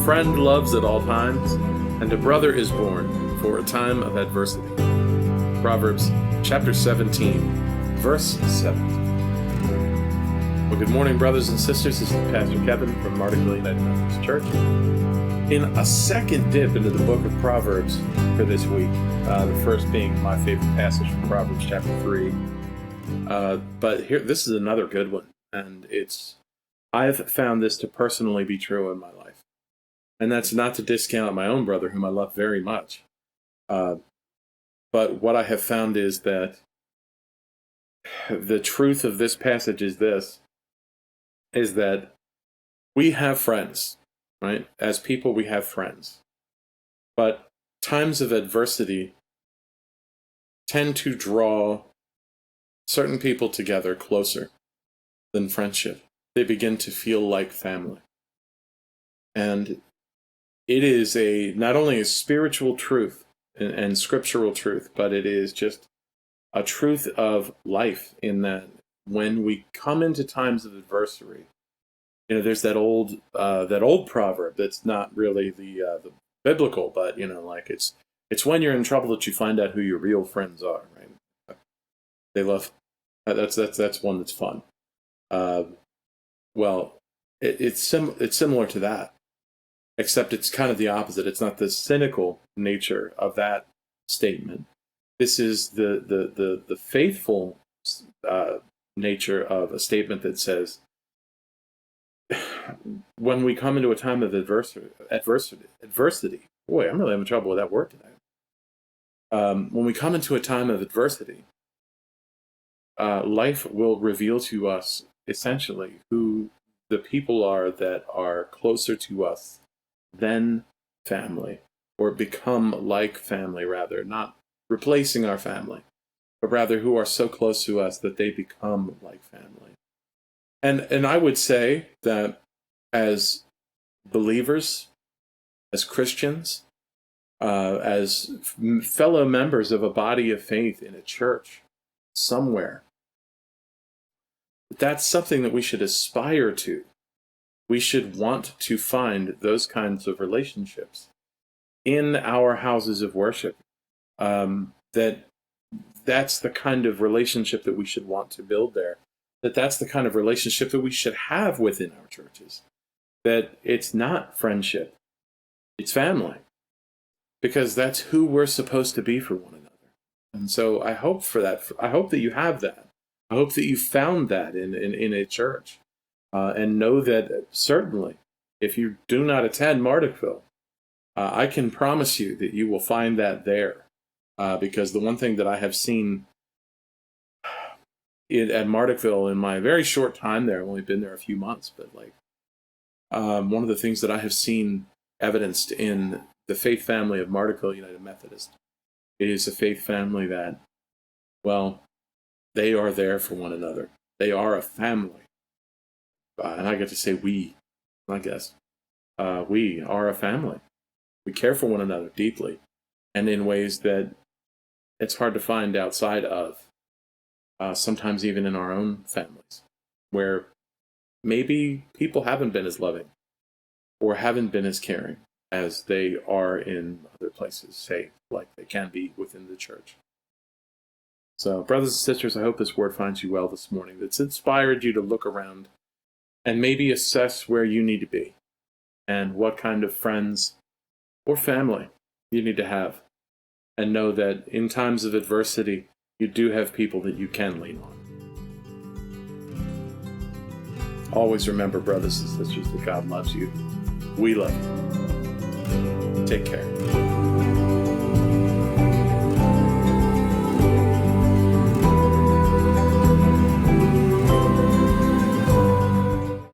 friend loves at all times, and a brother is born for a time of adversity. Proverbs chapter 17, verse 7. Well, good morning, brothers and sisters. This is Pastor Kevin from Martinsville United Methodist Church. In a second dip into the book of Proverbs for this week, the first being my favorite passage from Proverbs chapter 3. But here, this is another good one, and I've found this to personally be true in my life. And that's not to discount my own brother, whom I love very much. But what I have found is that the truth of this passage is that we have friends, right? As people, we have friends. But times of adversity tend to draw certain people together closer than friendship. They begin to feel like family. And it is not only a spiritual truth and scriptural truth, but it is just a truth of life, in that when we come into times of adversity, there's that old proverb that's not really the biblical, but it's when you're in trouble that you find out who your real friends are, right? They love that's one that's fun. Well, it's similar to that, except it's kind of the opposite. It's not the cynical nature of that statement. This is the faithful nature of a statement that says, when we come into a time of adversity. Boy, I'm really having trouble with that word today. When we come into a time of adversity, life will reveal to us essentially who the people are that are closer to us than family, or become like family, rather, not replacing our family, but rather who are so close to us that they become like family. And I would say that as believers, as Christians, as fellow members of a body of faith in a church somewhere, that's something that we should aspire to. We should want to find those kinds of relationships in our houses of worship. That's the kind of relationship that we should want to build there. That's the kind of relationship that we should have within our churches. That it's not friendship, it's family. Because that's who we're supposed to be for one another. And so I hope for that. I hope that you have that. I hope that you found that in a church. And know that certainly, if you do not attend Martinsville, I can promise you that you will find that there. Because the one thing that I have seen at Martinsville in my very short time there, I've only been there a few months, but one of the things that I have seen evidenced in the faith family of Martinsville United Methodist is a faith family that, well, they are there for one another. They are a family. And I get to say we, I guess. We are a family. We care for one another deeply, and in ways that it's hard to find outside of, sometimes even in our own families, where maybe people haven't been as loving or haven't been as caring as they are in other places, say, like they can be within the church. So, brothers and sisters, I hope this word finds you well this morning. That's inspired you to look around and maybe assess where you need to be and what kind of friends or family you need to have. And know that in times of adversity, you do have people that you can lean on. Always remember, brothers and sisters, that God loves you. We love you. Take care.